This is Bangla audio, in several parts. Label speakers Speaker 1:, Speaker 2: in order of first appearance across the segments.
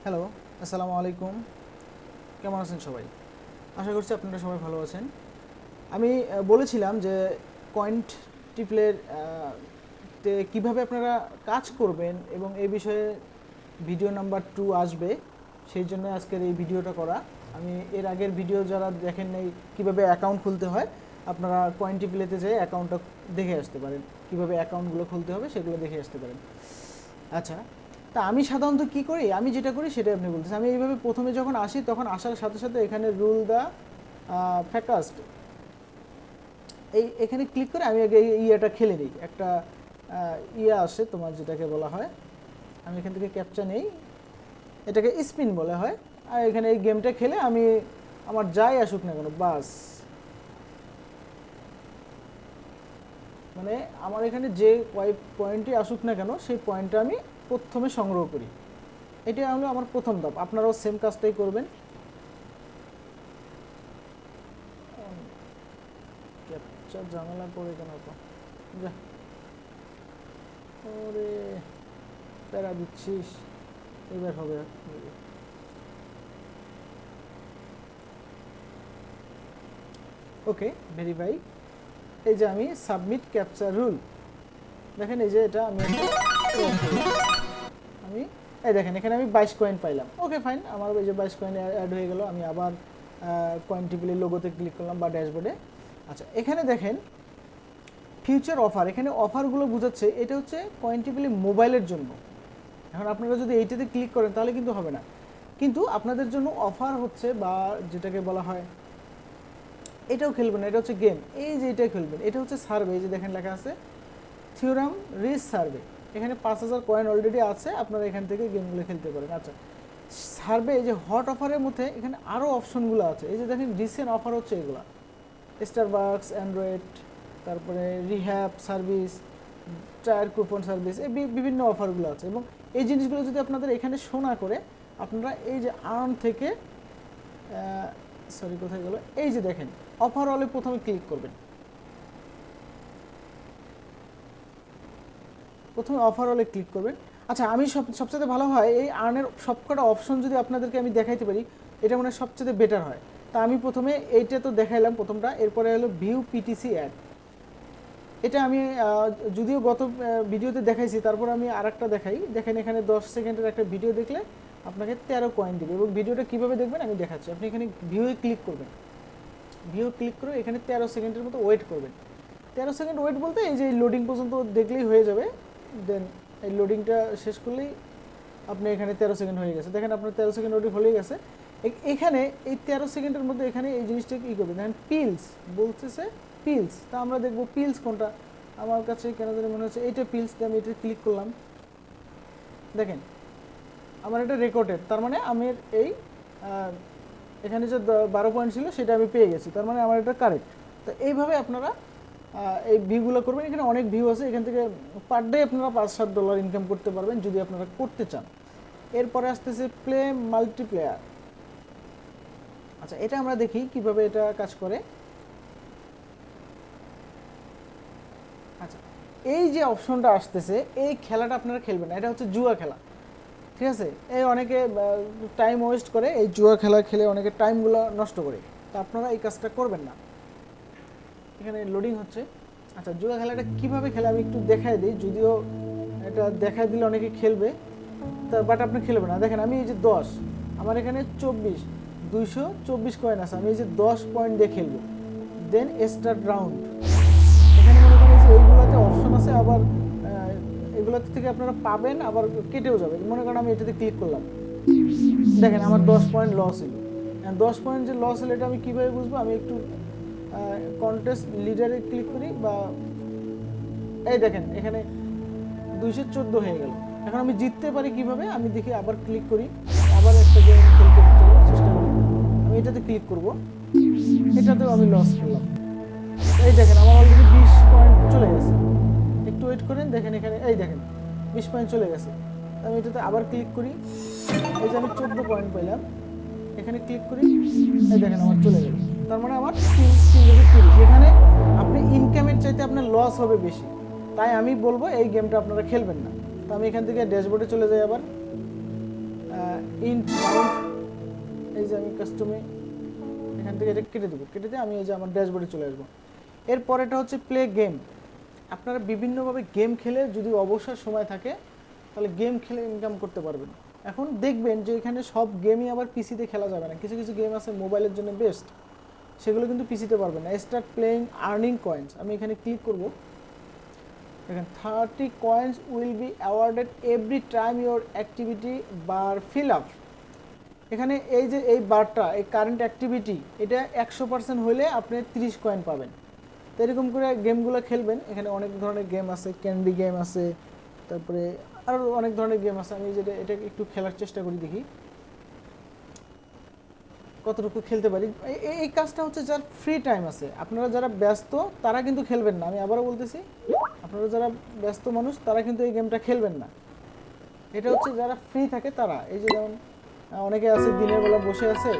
Speaker 1: হ্যালো, আসসালামু আলাইকুম। কেমন আছেন সবাই? আশা করছি আপনারা সবাই ভালো আছেন। আমি বলেছিলাম যে কয়েন্টিপ্লের তে কীভাবে আপনারা কাজ করবেন এবং এই বিষয়ে ভিডিও নাম্বার 2 আসবে, সেই জন্য আজকের এই ভিডিওটা করা। আমি এর আগের ভিডিও যারা দেখেন নাই কীভাবে অ্যাকাউন্ট খুলতে হয়, আপনারা কয়েন্টিপ্লেতে যেয়ে অ্যাকাউন্টটা দেখে আসতে পারেন, কীভাবে অ্যাকাউন্টগুলো খুলতে হবে সেগুলো দেখে আসতে পারেন। আচ্ছা, তা আমি সাধারণত কী করি, আমি যেটা করি সেটাই আপনি বলতেছেন। আমি এইভাবে প্রথমে যখন আসি তখন আসার সাথে সাথে এখানে রুল দ্য ফ্যাকাস্ট এখানে ক্লিক করে আমি আগে ইয়েটা খেলে নিই। একটা ইয়ে আসে তোমার যেটাকে বলা হয়, আমি এখান থেকে ক্যাপচা নেই, এটাকে স্পিন বলা হয়। আর এখানে এই গেমটা খেলে আমি আমার যাই আসুক না কেন, বাস মানে আমার এখানে যে পয়েন্টই আসুক না কেন সেই পয়েন্টটা আমি প্রথমে সংগ্রহ করি। এটা হলো আমার প্রথম ধাপ। আপনারাও সেম কাজটাই করবেন। ক্যাপচার ঝামেলা করে কেন তো, যা ওরে প্যারা দিচ্ছিস, এবার হবে। ওকে, ভেরিফাই। এই যে আমি সাবমিট ক্যাপচার রুল, দেখেন এই যে এটা আমি এই দেখেন এখানে আমি 22 কয়েন পাইলাম। ওকে ফাইন, আমার এই যে 22 কয়েন অ্যাড হয়ে গেল। আমি আবার কয়েন্টিপ্লের লোগোতে ক্লিক করলাম বা ড্যাশবোর্ডে। আচ্ছা, এখানে দেখেন ফিউচার অফার, এখানে অফারগুলো বোঝাচ্ছে এটা হচ্ছে কয়েন্টিপ্লে মোবাইলের জন্য। এখন আপনারা যদি এইটাতে ক্লিক করেন তাহলে কিন্তু হবে না, কিন্তু আপনাদের জন্য অফার হচ্ছে বা যেটাকে বলা হয় এটাও খেলবেন না, এটা হচ্ছে গেম। এই যে এটাই খেলবেন, এটা হচ্ছে সার্ভে। এই যে দেখেন লেখা আছে থিওরাম রিস সার্ভে, এখানে 5000 কয়েন অলরেডি আছে, আপনারা এখান থেকে গেমগুলো খেলতে পারেন। আচ্ছা, সার্ভে এই যে হট অফারের মধ্যে এখানে আরও অপশনগুলো আছে। এই যে দেখেন রিসেন্ট অফার হচ্ছে এগুলো, স্টারবাকস, অ্যান্ড্রয়েড, তারপরে rehab service, tyre coupon service, এই বিভিন্ন অফারগুলো আছে। এবং এই জিনিসগুলো যদি আপনাদের এখানে শো না করে, আপনারা এই যে আর্ন থেকে সরি কোথায় গেল, এই যে দেখেন অফার অলে প্রথমে ক্লিক করবেন। প্রথমে অফার অলে ক্লিক করবেন। আচ্ছা, আমি সবচেয়ে ভালো হয় এই আর্নের সবকটা অপশন যদি আপনাদেরকে আমি দেখাইতে পারি, এটা মনে হয় সবচেয়ে বেটার হয়। তা আমি প্রথমে এইটা তো দেখাইলাম প্রথমটা, এরপরে হলো ভিউ পিটিসি অ্যাড। এটা আমি যদিও গত ভিডিওতে দেখাইছি, তারপর আমি আরেকটা দেখাই। দেখেন এখানে 10 সেকেন্ডের একটা ভিডিও দেখলে আপনাকে 13 কয়েন দেবে। এবং ভিডিওটা কীভাবে দেখবেন আমি দেখাচ্ছি। আপনি এখানে ভিউয়ে ক্লিক করবেন, ভিউ ক্লিক করে এখানে 13 সেকেন্ডের মতো ওয়েট করবেন। 13 সেকেন্ড ওয়েট বলতে এই যে লোডিং পর্যন্ত দেখলেই হয়ে যাবে। দেন এই লোডিংটা শেষ করলেই আপনি এখানে 13 সেকেন্ড হয়ে গেছে। দেখেন আপনার 13 সেকেন্ড ওয়েট হয়ে গেছে। এখানে এই 13 সেকেন্ডের মধ্যে এখানে এই জিনিসটা কী করবেন, দেখেন পিলস বলতেছে, পিলস। তা আমরা দেখবো পিলস কোনটা। আমার কাছে কেন জানি মনে হচ্ছে এইটা পিলস, দিয়ে আমি এটা ক্লিক করলাম। দেখেন আমার এটা রেকর্ডেড, তার মানে আমি এই এখানে যে 12 পয়েন্ট ছিল সেটা আমি পেয়ে গেছি, তার মানে আমার এটা কারেক্ট। তো এইভাবে আপনারা এই ভিউগুলো করবেন। এখানে অনেক ভিউ আছে, এখান থেকে পার ডে আপনারা $5-7 ইনকাম করতে পারবেন যদি আপনারা করতে চান। এরপরে আসতেছে প্লে মাল্টিপ্লেয়ার। আচ্ছা, এটা আমরা দেখি কিভাবে এটা কাজ করে। আচ্ছা, এই যে অপশনটা আসতেছে, এই খেলাটা আপনারা খেলবেন না, এটা হচ্ছে জুয়া খেলা, ঠিক আছে? এই অনেকে টাইম ওয়েস্ট করে, এই জুয়া খেলা খেলে অনেকে টাইমগুলো নষ্ট করে। তা আপনারা এই কাজটা করবেন না। এখানে লোডিং হচ্ছে। আচ্ছা, জুয়া খেলাটা কীভাবে খেলে আমি একটু দেখাই দিই, যদিও এটা দেখাই দিলে অনেকে খেলবে, তা বাট আপনি খেলবেন না। দেখেন আমি এই যে 10, আমার এখানে 224 কয়েন আছে, আমি এই যে 10 পয়েন্ট দিয়ে খেলবো। দেন স্টার্ট রাউন্ড, এখানে মনে করেন যে এইগুলোতে অপশন আছে, আবার এগুলোতে থেকে আপনারা পাবেন, আবার কেটেও যাবে। মনে করেন আমি এটাতে ক্লিক করলাম, দেখেন আমার 10 পয়েন্ট লস হলো। 10 পয়েন্ট যে লস হলো এটা আমি কীভাবে বুঝবো, আমি একটু কন্টেস্ট লিডারে ক্লিক করি, বা এই দেখেন এখানে 214 হয়ে গেল। এখন আমি জিততে পারি কিভাবে আমি দেখি, আবার ক্লিক করি, আবার একটা গেম খেলতে চেষ্টা করি। আমি এটাতে ক্লিক করব, এটাতেও আমি লস করলাম। এই দেখেন আমার অলরেডি 20 পয়েন্ট চলে গেছে। একটু ওয়েট করেন, দেখেন এখানে এই দেখেন 20 পয়েন্ট চলে গেছে। আমি এটাতে আবার ক্লিক করি, এই যে আমি 14 পয়েন্ট পেলাম, এখানে ক্লিক করি, এই দেখেন আমার চলে গেল। তার মানে আমার 330। এখানে আপনি ইনকামের চাইতে আপনার লস হবে বেশি, তাই আমি বলবো এই গেমটা আপনারা খেলবেন না। তো আমি এখান থেকে ড্যাশবোর্ডে চলে যাই, আবার ইন্ট মাউন্ট, এই যে আমি কাস্টমে এখান থেকে এটা কেটে দেবো, কেটে দিয়ে আমি এই যে আমার ড্যাশবোর্ডে চলে আসবো। এরপর এটা হচ্ছে প্লে গেম। আপনারা বিভিন্নভাবে গেম খেলে যদি অবসর সময় থাকে তাহলে গেম খেলে ইনকাম করতে পারবেন। এখন দেখবেন যে এখানে সব গেমই আবার পিসিতে খেলা যাবে না, কিছু কিছু গেম আছে মোবাইলের জন্য বেস্ট, সেগুলো কিন্তু পিসিতে পারবেন না। স্টার্ট প্লেইং আর্নিং কয়েন্স, আমি এখানে ক্লিক করব। দেখেন 30 coins will be awarded every time your activity bar fill up. এখানে এই যে এই বারটা, এই কারেন্ট অ্যাক্টিভিটি, এটা 100% হলে আপনি 30 কয়েন পাবেন। তো এরকম করে গেমগুলো খেলবেন। এখানে অনেক ধরনের গেম আছে, ক্যান্ডি গেম আছে, তারপরে আরও অনেক ধরনের গেম আছে। আমি যেটা এটা একটু খেলার চেষ্টা করি, দেখি কতটুকু খেলতে পারি। এই কাজটা হচ্ছে যার ফ্রি টাইম আছে। আপনারা যারা ব্যস্ত তারা কিন্তু খেলবেন না, আমি আবারও বলতেছি, আপনারা যারা ব্যস্ত মানুষ তারা কিন্তু এই গেমটা খেলবেন না। এটা হচ্ছে যারা ফ্রি থাকে তারা। এই যে যেমন অনেকে আছে দিনের বেলা বসে আছে,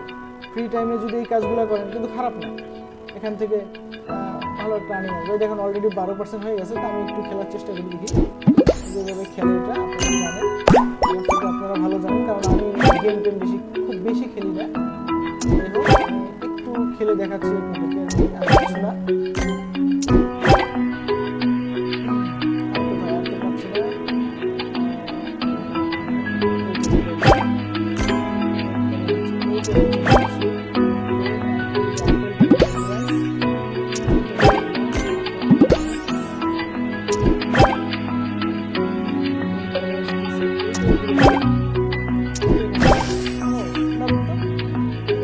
Speaker 1: ফ্রি টাইমে যদি এই কাজগুলো করেন কিন্তু খারাপ না, এখান থেকে ভালো একটা আর্নিং হবে। দেখুন অলরেডি 12% হয়ে গেছে। তো আমি একটু খেলার চেষ্টা করি, দেখি যেভাবে খেলে এটা আপনারা জানেন, আপনারা ভালো জানেন, কারণ আমি গেম টেম খুব বেশি খেলি না। আমি একটু খেলে দেখাচ্ছি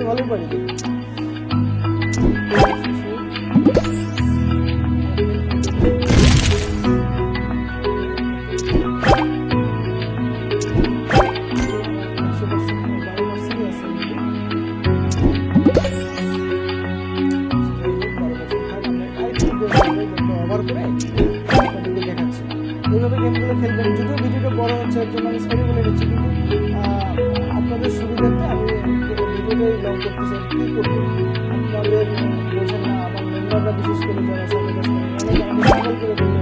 Speaker 1: ভালো পারি। এইভাবে গেমগুলো খেলবেন। যদিও ভিডিওটা বড় হচ্ছে এর জন্য আমি সরি বলে দিচ্ছি, কিন্তু আপনাদের সুবিধার্থে আমি ভিডিওটাই লং করতেছি। কী করবো আপনাদের বোঝেন না, আমার মেম্বাররা বিশেষ করে যারা সাথে কাজ করেন অনেক আমাকে পাগল করে ফেলবে।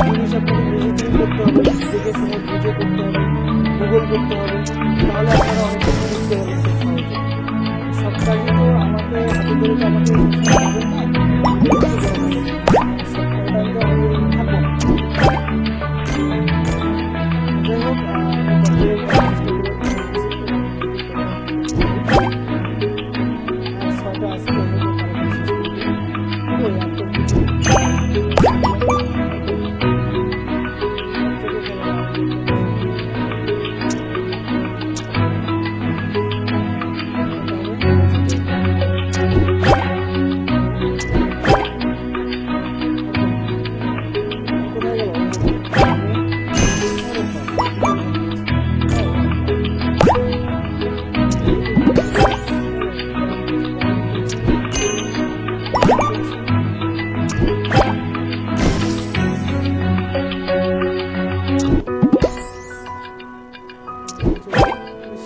Speaker 1: জিনিস আপনাদের নিজে থেকে করতে হবে, দেখে শুনে বুঝে করতে হবে, গুগল করতে হবে, তাহলে আপনারা অনেক কিছু বুঝতে পারবেন খুব সহজে। সব কাজই তো আমাকে হাতে ধরে তো আমাকে পারবেন না, যাই হোক ছয়টা আছে।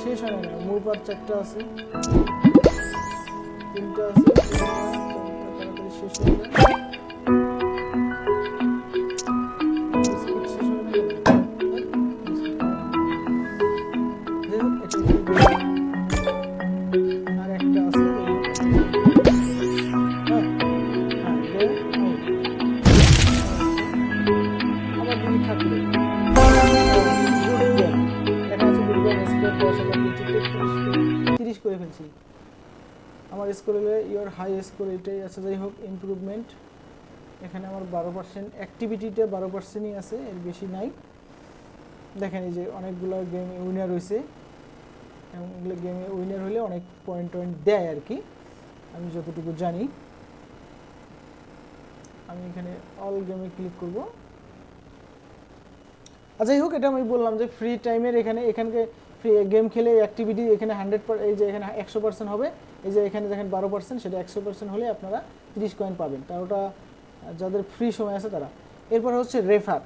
Speaker 1: শেষ হয় না, মুভ আর 4টা আছে, 3টা আছে, তাড়াতাড়ি শেষ হয়ে যায়। আর একটা আছে, আবার যদি থাকলে 30 করে ফেলছি। আমার স্কোর হলে ইওর হাই স্কোর এটাই আছে। যাই হোক ইমপ্রুভমেন্ট, এখানে আমার 12% অ্যাক্টিভিটিটা 12%ই আছে, এর বেশি নাই। দেখেন এই যে অনেকগুলো গেমে উইনার হয়েছে, এবং এগুলো গেমে উইনার হলে অনেক পয়েন্ট দেয় আর কি, আমি যতটুকু জানি। আমি এখানে অল গেমে ক্লিক করব। যাই হোক এটা আমি বললাম যে ফ্রি টাইমের এখানকে ফ্রি গেম খেলে অ্যাক্টিভিটি এখানে 100, এই যে এখানে 100% হবে, এই যে এখানে দেখেন 12%, সেটা 100% হলে আপনারা 30 কয়েন পাবেন। তা ওটা যাদের ফ্রি সময় আছে তারা। এরপর হচ্ছে রেফার।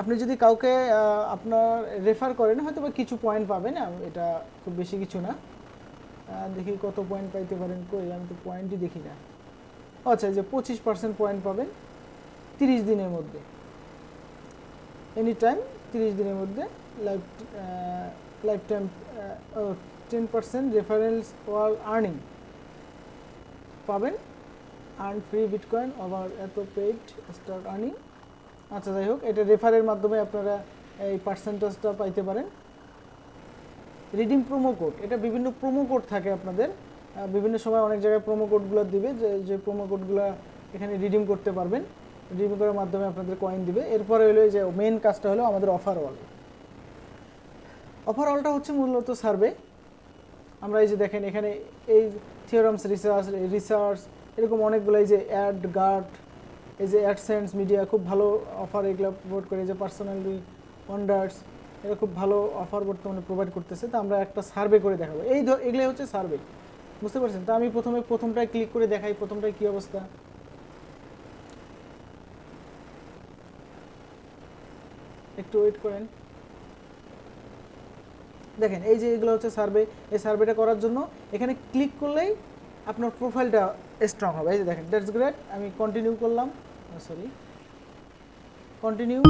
Speaker 1: আপনি যদি কাউকে আপনার রেফার করেন হয়তো বা কিছু পয়েন্ট পাবেন, এটা খুব বেশি কিছু না। দেখি কত পয়েন্ট পাইতে পারেন, কই আমি তো পয়েন্টই দেখি না। আচ্ছা, এই যে 25% পয়েন্ট পাবেন 30 দিনের মধ্যে, এনি টাইম 30 দিনের মধ্যে লাইফ টাইম 10% রেফারেন্স ওয়াল আর্নিং পাবেন, আর্ন ফ্রি বিটকয়েন ওভার এত পেইড স্টার্ট আর্নিং। আচ্ছা যাই হোক, এটা রেফারের মাধ্যমে আপনারা এই পার্সেন্টেজটা পাইতে পারেন। রিডিম প্রোমো কোড, এটা বিভিন্ন প্রোমো কোড থাকে আপনাদের, বিভিন্ন সময় অনেক জায়গায় প্রোমো কোডগুলো দিবে, যে প্রোমো কোডগুলো এখানে রিডিম করতে পারবেন, রিডিম করার মাধ্যমে আপনাদের কয়েন দিবে। এরপরে হলো যে মেইন কাজটা হলো আমাদের অফার ওয়াল। অফার ওয়ালটা হচ্ছে মূলত সার্ভে। আমরা এই যে দেখেন এখানে এই থিওরামস রিসার্চ এরকম অনেকগুলো, এই যে অ্যাড গার্ড, এই যে অ্যাডসেন্স মিডিয়া খুব ভালো অফার এগুলো প্রোভাইড করে, যে পার্সোনালি ওয়ান্ডার্স এরা খুব ভালো অফার বর্তমানে প্রোভাইড করতেছে। তো আমরা একটা সার্ভে করে দেখাবো, এগুলোই হচ্ছে সার্ভে, বুঝতে পারছেন? তো আমি প্রথমটায় ক্লিক করে দেখাই, প্রথমটায় কী অবস্থা। একটু ওয়েট করেন, দেখেন এই যে এগুলো হচ্ছে সার্ভে। এই সার্ভেটা করার জন্য এখানে ক্লিক করলেই আপনার প্রোফাইলটা স্ট্রং হবে। এই যে দেখেন, দ্যাটস গ্রেট। আমি কন্টিনিউ করলাম, সরি কন্টিনিউ,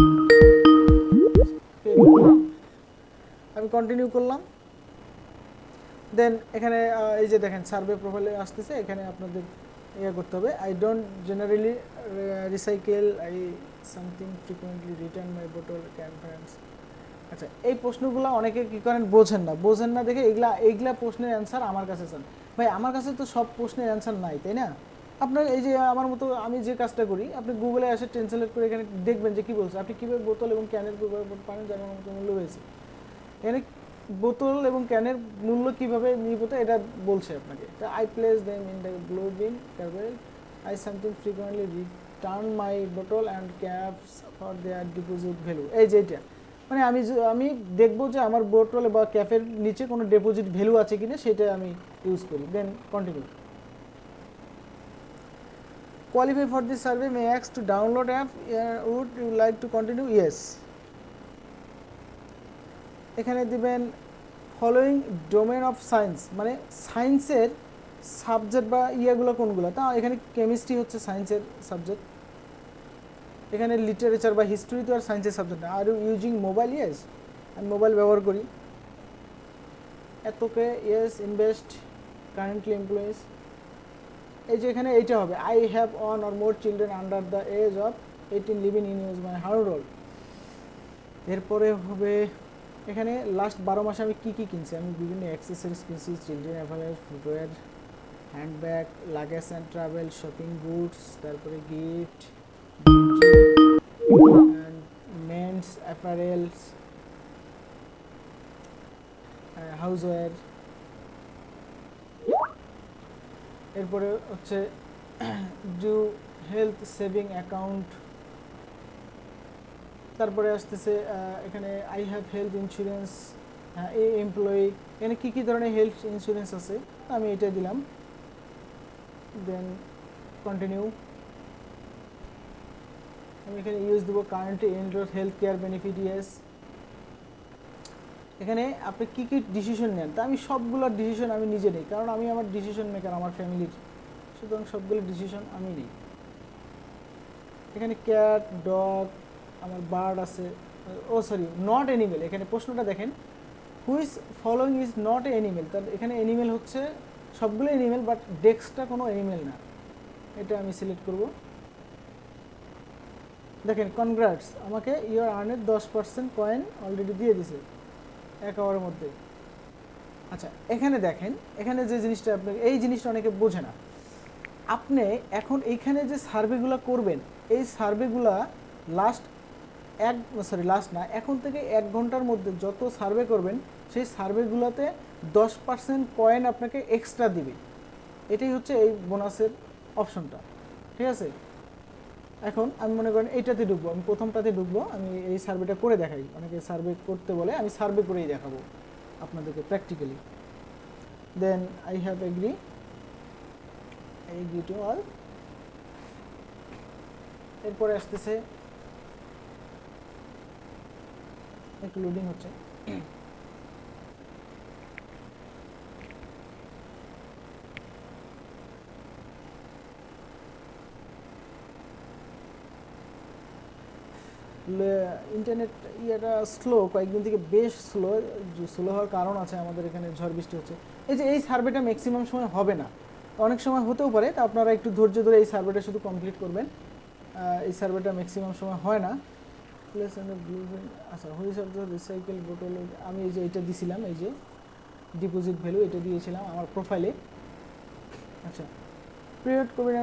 Speaker 1: আমি কন্টিনিউ করলাম। দেন এখানে এই যে দেখেন সার্ভে প্রোফাইলে আসতেছে, এখানে আপনাদের ইয়ে করতে হবে, I don't generally recycle, I something frequently return my bottle conference. আচ্ছা, এই প্রশ্নগুলো অনেকে কী করেন, বোঝেন না দেখে এইগুলা প্রশ্নের অ্যান্সার আমার কাছে চান। ভাই আমার কাছে তো সব প্রশ্নের অ্যান্সার নাই, তাই না? আপনার এই যে আমার মতো আমি যে কাজটা করি, আপনি গুগলে এসে ট্রান্সলেট করে এখানে দেখবেন যে কী বলছে, আপনি কীভাবে বোতল এবং ক্যানের পানি জানার মতো মূল্য হয়েছে, এখানে বোতল এবং ক্যানের মূল্য কীভাবে নির্ভূত এটা বলছে আপনাকে। I place them in the blue bin cable, I something frequently return my bottle and caps for their deposit value. এই যে এটা মানে আমি দেখবো যে আমার বোতল বা ক্যাফের নিচে কোনো ডিপোজিট ভ্যালু আছে কিনা, সেটা আমি ইউজ করি। Then continue. Qualify for this survey may অ্যাক্স to download app, would you like to continue, yes. এখানে দিবেন ফলোয়িং ডোমেন অফ সায়েন্স, মানে সায়েন্সের সাবজেক্ট বা ইয়েগুলো কোনগুলো। তা এখানে কেমিস্ট্রি হচ্ছে সায়েন্সের সাবজেক্ট, এখানে লিটারেচার বা হিস্ট্রি তো আর সায়েন্সের সাবজেক্ট না। Are you using mobile, yes আমি মোবাইল ব্যবহার করি। এতকে ইয়েস, ইনভেস্ট কারেন্টলি এমপ্লয়িজ, এই যে এখানে এইটা হবে, I have one or more children under the age of 18 living in use my household. এরপরে হবে এখানে লাস্ট 12 মাসে আমি কী কী কিনছি, আমি বিভিন্ন অ্যাক্সেসরিজ কিনছি, children apparel, footwear, handbag, luggage and travel, shopping goods, তারপরে গিফট, মেন্স অ্যাপারেলস, হাউসওয়্যার। এরপরে হচ্ছে ডু হেলথ সেভিং অ্যাকাউন্ট, তারপরে আসতেছে এখানে আই হ্যাভ হেলথ ইন্স্যুরেন্স, এই এমপ্লয়ি, এখানে কী কী ধরনের হেলথ ইন্স্যুরেন্স আছে আমি এটা দিলাম। Then continue. আমি এখানে ইউজ দেবো currently enroll health care benefit, yes. এখানে আপনি কী কী ডিসিশন নেন, তা আমি সবগুলোর ডিসিশন আমি নিজে নিই, কারণ আমি আমার ডিসিশন মেকার আমার ফ্যামিলির, সুতরাং সবগুলো ডিসিশন আমি নিই। এখানে ক্যাট, ডগ, আমার বার্ড আছে, ও সরি নট অ্যানিমেল। এখানে প্রশ্নটা দেখেন, which following is not a animal, তার এখানে অ্যানিমেল হচ্ছে সবগুলো অ্যানিমেল, বাট ডেক্সটা কোনো অ্যানিমেল না, এটা আমি সিলেক্ট করব। দেখেন কনগ্রাটস, আমাকে ইউর আর্নের 10% কয়েন অলরেডি দিয়ে দিছে 1 আওয়ারের মধ্যে। আচ্ছা এখানে দেখেন, এখানে যে জিনিসটা আপনাকে, এই জিনিসটা অনেকে বোঝে না, আপনি এখন এইখানে যে সার্ভেগুলো করবেন, এই সার্ভেগুলা এখন থেকে 1 ঘন্টার মধ্যে যত সার্ভে করবেন, সেই সার্ভেগুলোতে 10% কয়েন আপনাকে এক্সট্রা দিবে। এটাই হচ্ছে এই বোনাসের অপশনটা, ঠিক আছে? এখন আমি মনে করেন এইটাতে ঢুকবো, আমি প্রথমটাতে ঢুকবো, আমি এই সার্ভেটা করে দেখাই, অনেকে সার্ভে করতে বলে, আমি সার্ভে করেই দেখাবো আপনাদেরকে practically. Then I have agree to all. এরপরে আসতেছে, একটু লোডিং হচ্ছে, ইন্টারনেট ইয়েটা স্লো, কয়েকদিন থেকে বেশ স্লো হওয়ার কারণ আছে, আমাদের এখানে ঝড় বৃষ্টি হচ্ছে। এই যে এই সার্ভেটা ম্যাক্সিমাম সময় হবে না, অনেক সময় হতেও পারে, তা আপনারা একটু ধৈর্য ধরে এই সার্ভেটা শুধু কমপ্লিট করবেন। এই সার্ভেটা ম্যাক্সিমাম সময় হয় না। প্লেস অ্যান্ড ব্লু, আচ্ছা হুইচ অফ দ্য রিসাইকেল বোতল, আমি এই যে এটা দিয়েছিলাম, এই যে ডিপোজিট ভ্যালু এটা দিয়েছিলাম আমার প্রোফাইলে। আচ্ছা, period covid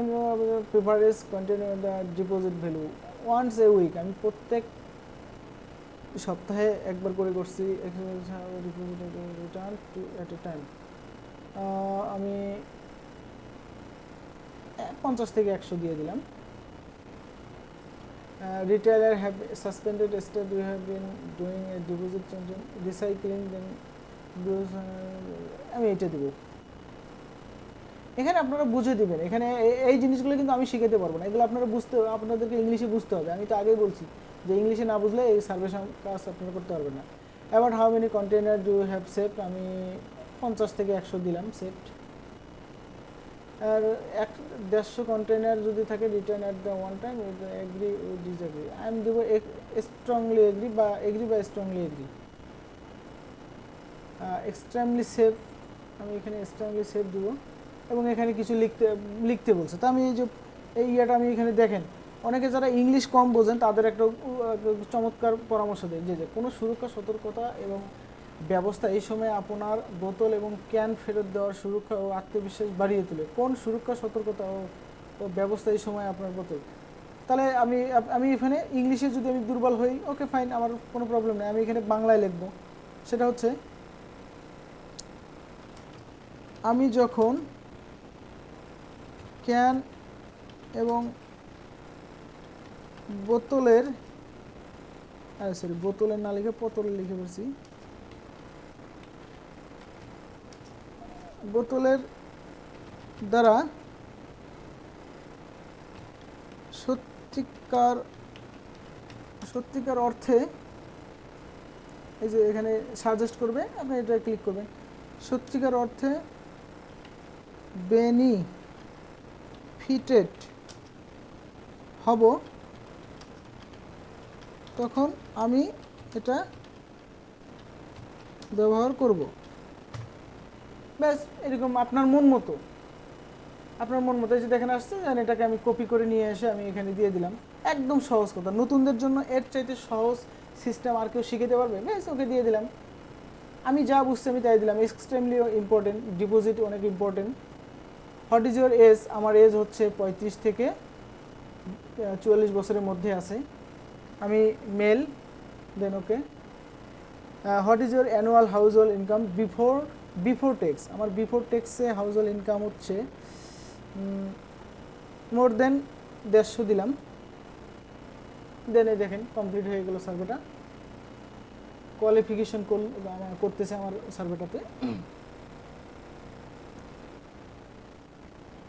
Speaker 1: preference continue the deposit value once a week, আমি প্রত্যেক সপ্তাহে একবার করে করছি। Return to at a time, আমি 50 থেকে 100 দিয়ে দিলাম। retailer have suspended step, you have been doing a deposit changing recycling then আমি এটা দেব। এখানে আপনারা বুঝে দিবেন, এখানে এই জিনিসগুলো কিন্তু আমি শিখাতে পারবো না, এগুলো আপনারা আপনাদেরকে ইংলিশে বুঝতে হবে। আমি তো আগেই বলছি যে ইংলিশে না বুঝলে এই সার্ভে কাজ আপনারা করতে পারবেন না। About how many container do you have saved, আমি 50 থেকে 100 দিলাম সেভড। আর 150 কন্টেনার যদি থাকে return at the one time agree disagree, আমি দেবো স্ট্রংলি এগ্রি বা স্ট্রংলি এগ্রি। এক্সট্রিমলি সেভ, আমি এখানে এক্সট্রিমলি সেভ দেবো এবং এখানে কিছু লিখতে বলছে। তো আমি এই ইয়েটা আমি এখানে দেখেন, অনেকে যারা ইংলিশ কম বোঝেন তাদের একটা চমৎকার পরামর্শ দেয় যে কোনো সুরক্ষা সতর্কতা এবং ব্যবস্থা এই সময় আপনার বোতল এবং ক্যান ফেরত দেওয়ার সুরক্ষা ও আত্মবিশ্বাস বাড়িয়ে তোলে। কোন সুরক্ষা সতর্কতা ও ব্যবস্থা এই সময় আপনার বোতল, তাহলে আমি এখানে ইংলিশে যদি আমি দুর্বল হই, ওকে ফাইন, আমার কোনো প্রবলেম নেই, আমি এখানে বাংলায় লিখব। সেটা হচ্ছে, আমি যখন ক্যান এবং বোতলের বোতলের না লিখে বোতলে লিখে বলছি, বোতলের দ্বারা সত্যিকার অর্থে, এই যে এখানে সাজেস্ট করবে, আপনি এটা ক্লিক করবেন, সত্যিকার অর্থে বেনিফিটেড হব, তখন আমি এটা ব্যবহার করব। ব্যাস, এরকম আপনার মন মতো এই যে দেখেন আসছে, এটাকে আমি কপি করে নিয়ে এসে আমি এখানে দিয়ে দিলাম। একদম সহজ কথা, নতুনদের জন্য এর চাইতে সহজ সিস্টেম আর কেউ শিখাতে পারবে? ব্যাস, ওকে দিয়ে দিলাম, আমি যা বুঝছি আমি তাই দিলাম। এক্সট্রিমলি ইম্পর্টেন্ট, ডিপোজিট অনেক important. What is your age, আমার এজ হচ্ছে 35 থেকে 44 বছরের মধ্যে আছে, আমি male, then okay. What is your annual household income before tax, আমার বিফোর ট্যাক্সে হাউস হোল্ড ইনকাম হচ্ছে মোর দেন 150 দিলাম। দেন এই দেখেন কমপ্লিট হয়ে গেল সার্ভেটা, কোয়ালিফিকেশন করতেছে আমার সার্ভেটাতে।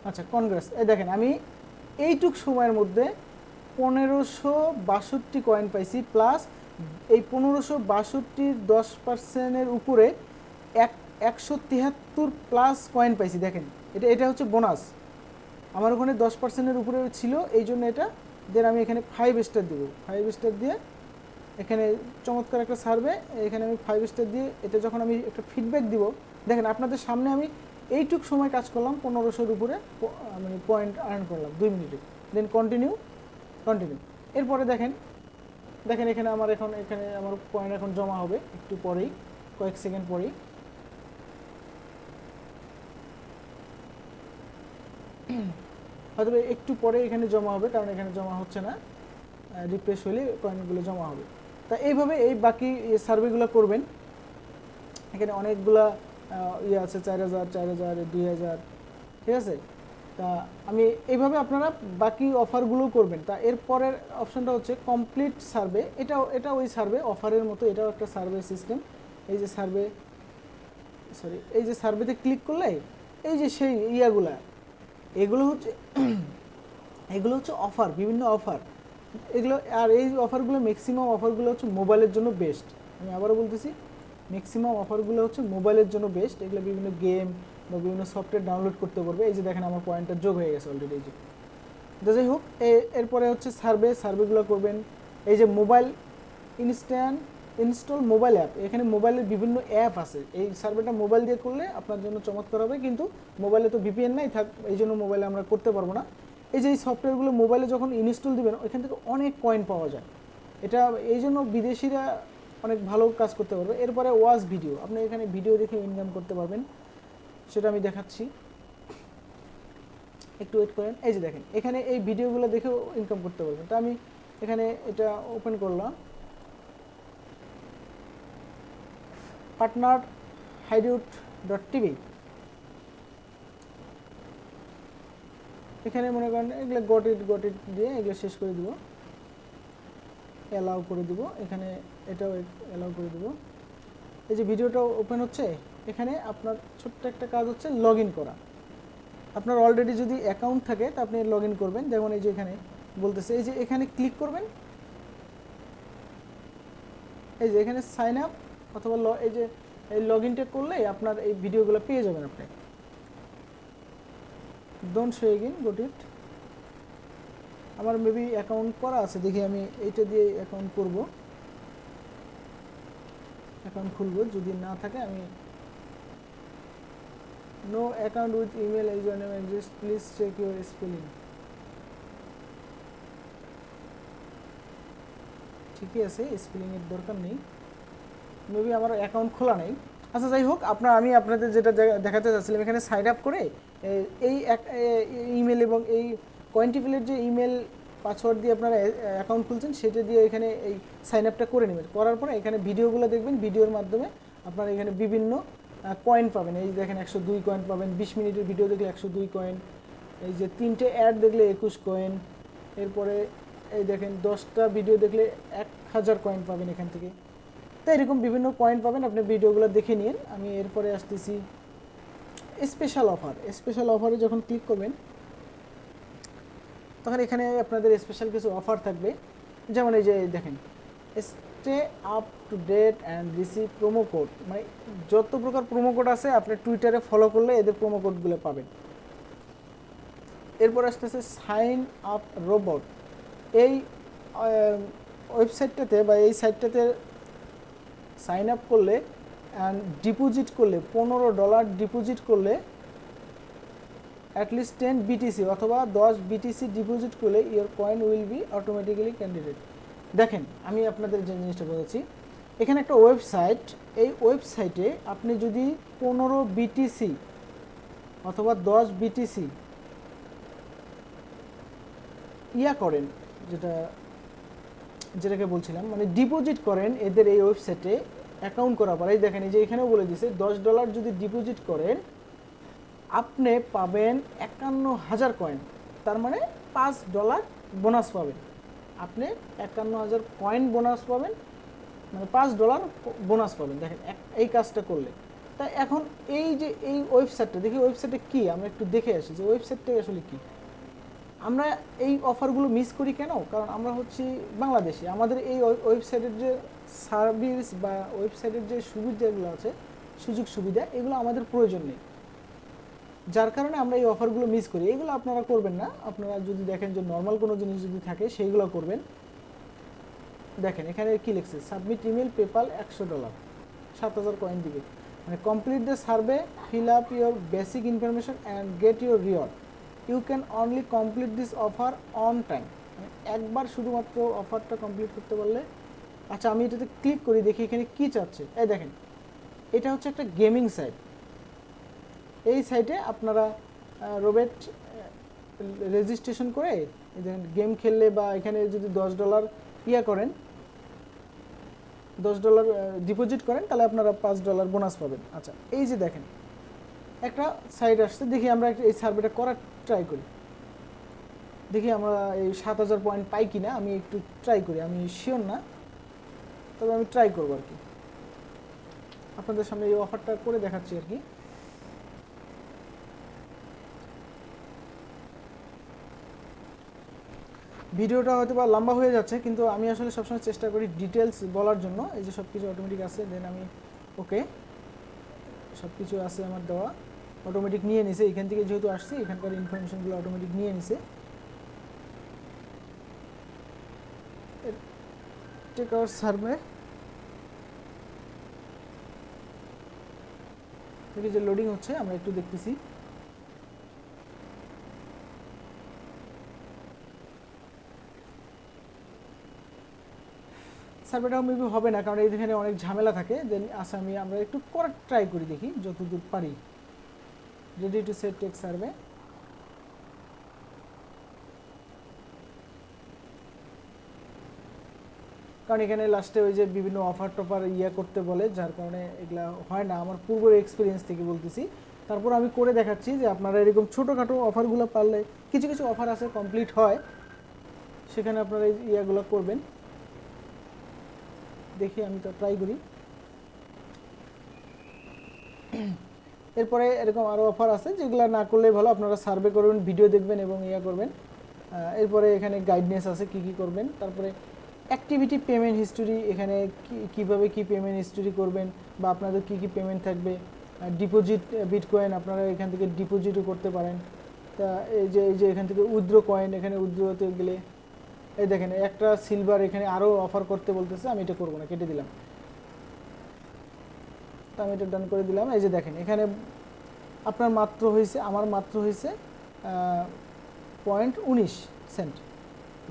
Speaker 1: আচ্ছা, কনগ্রেস, এই দেখেন আমি এইটুক সময়ের মধ্যে 1562 কয়েন পাইছি, প্লাস এই 1562 10%-এর উপরে 173 প্লাস কয়েন পাইছি। দেখেন এটা হচ্ছে বোনাস, আমার ওখানে 10%-এর উপরে ছিল, এই জন্য এটা। দেন আমি এখানে 5 স্টার দেবো, 5 স্টার দিয়ে এখানে চমৎকার একটা সার্ভে, এখানে আমি 5 স্টার দিয়ে এটা যখন আমি একটা ফিডব্যাক দিব, দেখেন আপনাদের সামনে আমি এইটুক সময় কাজ করলাম, 1500-এর উপরে মানে পয়েন্ট আর্ন করলাম 2 মিনিটে। Then continue. এরপরে দেখেন এখানে আমার পয়েন্ট এখন জমা হবে একটু পরেই, কয়েক সেকেন্ড পরেই। হয়তো একটু পরে এখানে জমা হবে, কারণ এখানে জমা হচ্ছে না, রিফ্রেশ হলে কয়েনগুলো জমা হবে। তা এইভাবে এই বাকি সার্ভেগুলো করবেন। এখানে অনেকগুলা আছে, 4000, 2000, ঠিক আছে। তা আমি এইভাবে আপনারা বাকি অফারগুলো করবেন। তা এরপরের অপশনটা হচ্ছে কমপ্লিট সার্ভে, এটা ওই সার্ভে অফারের মতো, এটাও একটা সার্ভে সিস্টেম। এই যে সার্ভেতে ক্লিক করলে এই যে সেই এগুলো হচ্ছে অফার, বিভিন্ন অফার এগুলো। আর এই অফারগুলো ম্যাক্সিমাম অফারগুলো হচ্ছে মোবাইলের জন্য বেস্ট। আমি আবারও বলতেছি, ম্যাক্সিমাম অফারগুলো হচ্ছে মোবাইলের জন্য বেস্ট। এগুলো বিভিন্ন গেম বা বিভিন্ন সফটওয়্যার ডাউনলোড করতে পারবে। এই যে দেখেন আমার পয়েন্টটা যোগ হয়ে গেছে অলরেডি। এই যে যাই হোক, এরপরে হচ্ছে সার্ভেগুলো করবেন। এই যে মোবাইল ইনস্টল মোবাইল অ্যাপ, এখানে মোবাইলের বিভিন্ন অ্যাপ আছে। এই সার্ভেটা মোবাইল দিয়ে করলে আপনার জন্য চমৎকার হবে, কিন্তু মোবাইলে তো ভিপিএন নাই থাক, এই জন্য মোবাইলে আমরা করতে পারবো না। এই যে এই সফটওয়্যারগুলো মোবাইলে যখন ইনস্টল দিবেন ওইখান থেকে অনেক কয়েন পাওয়া যায়, এটা এই জন্য বিদেশিরা অনেক ভালো কাজ করতে পারবে। এরপরে ওয়াচ ভিডিও, আপনি এখানে ভিডিও দেখে ইনকাম করতে পারবেন, সেটা আমি দেখাচ্ছি, একটু ওয়েট করেন। এই যে দেখেন এখানে এই ভিডিওগুলো দেখেও ইনকাম করতে পারবেন। তো আমি এখানে এটা ওপেন করলাম, পার্টনার hideout.tv, এখানে মনে করেন এগুলো গট ইট দিয়ে এগুলো শেষ করে দিব, অ্যালাউ করে দিব, এখানে এটাও অ্যালাউ করে দিব। এই যে ভিডিওটা ওপেন হচ্ছে, এখানে আপনার ছোট্ট একটা কাজ হচ্ছে লগ ইন করা। আপনার অলরেডি যদি অ্যাকাউন্ট থাকে তা আপনি লগ ইন করবেন, যেমন এই যে এখানে বলতেছে, এই যে এখানে ক্লিক করবেন, এই যে এখানে সাইন আপ অথবা এই যে এই লগ ইনটা করলেই আপনার এই ভিডিওগুলো পেয়ে যাবেন আপনি। Don't show again, got it. আমার মেবি অ্যাকাউন্ট করা আছে, দেখি আমি এইটা দিয়ে অ্যাকাউন্ট করব, অ্যাকাউন্ট খুলবো। যদি না থাকে আমি no account with email username exist, please check your spelling. ঠিকই আছে, স্পেলিংয়ের দরকার নেই, মেবি আমার অ্যাকাউন্ট খোলা নেই। আচ্ছা যাই হোক, আমি আপনাদের যেটা দেখাতে চাচ্ছিলাম, এখানে সাইন আপ করে এই ইমেল এবং এই কয়েন্টিপ্লাইয়ের যে ইমেল পাসওয়ার্ড দিয়ে আপনারা অ্যাকাউন্ট খুলছেন সেটা দিয়ে এখানে এই সাইন আপটা করে নেবেন। করার পরে এখানে ভিডিওগুলো দেখবেন, ভিডিওর মাধ্যমে আপনারা এখানে বিভিন্ন কয়েন পাবেন। এই দেখেন 102 কয়েন পাবেন, 20 মিনিটের ভিডিও দেখলে 102 কয়েন, এই যে 3টে অ্যাড দেখলে 21 কয়েন, এরপরে এই দেখেন 10টা ভিডিও দেখলে 1000 কয়েন পাবেন এখান থেকে। তো এরকম বিভিন্ন কয়েন পাবেন, আপনি ভিডিওগুলো দেখে নিন। আমি এরপরে আসতেছি স্পেশাল অফার। স্পেশাল অফারে যখন ক্লিক করবেন তখন এখানে আপনাদের স্পেশাল কিছু অফার থাকবে, যেমন এই যে দেখেন stay up to date and receive promo code, মানে যত প্রকার প্রোমো কোড আছে আপনি টুইটারে ফলো করলে এদের প্রোমো কোডগুলো পাবেন। এরপর আসতেছে সাইন আপ রোবট। এই ওয়েবসাইটটাতে বা এই সাইটটাতে সাইন আপ করলে অ্যান্ড ডিপোজিট করলে, $15 ডিপোজিট করলে অ্যাটলিস্ট 10 বিটিসি অথবা 10 বিটিসি ডিপোজিট করলে your coin will be automatically candidate. দেখেন আমি আপনাদের যে জিনিসটা বলেছি, এখানে একটা ওয়েবসাইট, এই ওয়েবসাইটে আপনি যদি 15 বিটিসি অথবা 10 বিটিসি করেন, যেটাকে বলছিলাম, মানে ডিপোজিট করেন এদের এই ওয়েবসাইটে অ্যাকাউন্ট করার পর, এই দেখেন এই যে এখানেও বলে দিয়েছে $10 যদি ডিপোজিট করেন আপনি পাবেন 51,000 কয়েন, তার মানে $5 বোনাস পাবেন। আপনি 51,000 কয়েন বোনাস পাবেন, মানে $5 বোনাস পাবেন। দেখেন এই কাজটা করলে। তাই এখন এই যে এই ওয়েবসাইটটা দেখি, ওয়েবসাইটে কি আমরা একটু দেখে আসি যে ওয়েবসাইটটা আসলে কি। আমরা এই অফারগুলো মিস করি কেন? কারণ আমরা হচ্ছি বাংলাদেশি, আমাদের এই ওয়েবসাইটের যে সার্ভিস বা ওয়েবসাইটের যে সুবিধাগুলো আছে, সুযোগ সুবিধা, এগুলো আমাদের প্রয়োজন নেই, যার কারণে আমরা এই অফারগুলো মিস করি। এগুলো আপনারা করবেন না, আপনারা যদি দেখেন যে নর্মাল কোনো জিনিস যদি থাকে সেইগুলো করবেন। দেখেন এখানে কি লিখছে, সাবমিট ইমেল পেপাল $100, 7,000 কয়েন দিবে, মানে complete the survey, fill up your basic information and get your reward, you can only complete this offer on time. মানে একবার শুধুমাত্র অফারটা কমপ্লিট করতে পারলে। আচ্ছা আমি এটাতে ক্লিক করি, দেখি এখানে কি চাচ্ছে। এই দেখেন এটা হচ্ছে একটা গেমিং সাইট। এই সাইটে আপনারা রোবেট রেজিস্ট্রেশন করে দেখেন গেম খেললে বা এখানে যদি $10 করেন, $10 ডিপোজিট করেন, তাহলে আপনারা $5 বোনাস পাবেন। আচ্ছা এই যে দেখেন একটা সাইট আসছে, দেখি আমরা এই সার্ভেটা করার ট্রাই করি, দেখি আমরা এই 7,000 পয়েন্ট পাই কিনা। আমি একটু ট্রাই করি, আমি শিওর না, তবে আমি ট্রাই করবো আর কি, আপনাদের সামনে এই অফারটা করে দেখাচ্ছি আর কি। ভিডিওটা হয়তো বা লম্বা হয়ে যাচ্ছে, কিন্তু আমি আসলে সবসময় চেষ্টা করি ডিটেলস বলার জন্য। এই যে সব কিছু অটোমেটিক আছে, দেন আমি ওকে, সব কিছু আছে আমার দেওয়া, অটোমেটিক নিয়ে নিছে। এখান থেকে যেহেতু আসছে এখানকার ইনফরমেশনগুলো অটোমেটিক নিয়ে নিছে। টেক আওয়ার সার্ভে থেকে যে লোডিং হচ্ছে আমরা একটু দেখতেছি। সার্ভেটাও মেবি হবে না, কারণ এইখানে অনেক ঝামেলা থাকে। দেন আচ্ছা আমরা একটু করার ট্রাই করি, দেখি যতদূর পারি। Ready to set take survey. কারণ এখানে লাস্টে ওই যে বিভিন্ন অফার টফার করতে বলে, যার কারণে এগুলা হয় না। আমার পূর্বের এক্সপিরিয়েন্স থেকে বলতেছি। তারপর আমি করে দেখাচ্ছি যে আপনারা এরকম ছোটোখাটো অফারগুলো পারলে, কিছু কিছু অফার আছে কমপ্লিট হয়, সেখানে আপনারা এই ইয়াগুলো করবেন। দেখি আমি তো ট্রাই করি। এরপরে এরকম আরও অফার আছে যেগুলো না করলে ভালো, আপনারা সার্ভে করবেন, ভিডিও দেখবেন এবং করবেন। এরপরে এখানে গাইডনেস আছে কি কি করবেন। তারপরে অ্যাক্টিভিটি পেমেন্ট হিস্টোরি, এখানে কিভাবে কি পেমেন্ট হিস্টোরি করবেন বা আপনাদের কি কি পেমেন্ট থাকবে। ডিপোজিট বিটকয়েন, আপনারা এখান থেকে ডিপোজিটও করতে পারেন। তা এই যে এখান থেকে উইথড্র কয়েন, এখানে উইথড্রতে গেলে এই দেখেন একটা সিলভার এখানে আরও অফার করতে বলতেছে, আমি এটা করবো না, কেটে দিলাম। তো আমি এটা ডান করে দিলাম। এই যে দেখেন এখানে আপনার মাত্র হয়েছে, আমার মাত্র হয়েছে 0.19 সেন্ট,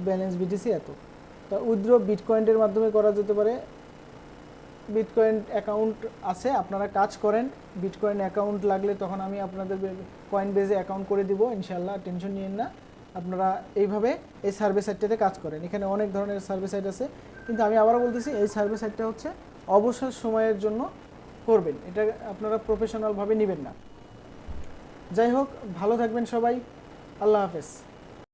Speaker 1: ব্যালেন্স বিটিসি এত। তা উইথড্র বিটকয়েনের মাধ্যমে করা যেতে পারে। বিটকয়েন অ্যাকাউন্ট আছে, আপনারা কাজ করেন। বিটকয়েন অ্যাকাউন্ট লাগলে তখন আমি আপনাদের কয়েন বেজে অ্যাকাউন্ট করে দিব ইনশাল্লাহ, টেনশন নিয়েন না। আপনারা এইভাবে এই সার্ভে সাইটটাতে কাজ করেন। এখানে অনেক ধরনের সার্ভে সাইট আছে, কিন্তু আমি আবারও বলতেছি এই সার্ভে সাইটটা হচ্ছে অবসর সময়ের জন্য করবেন, এটা আপনারা প্রফেশনালভাবে নেবেন না। যাই হোক, ভালো থাকবেন সবাই, আল্লাহ হাফেজ।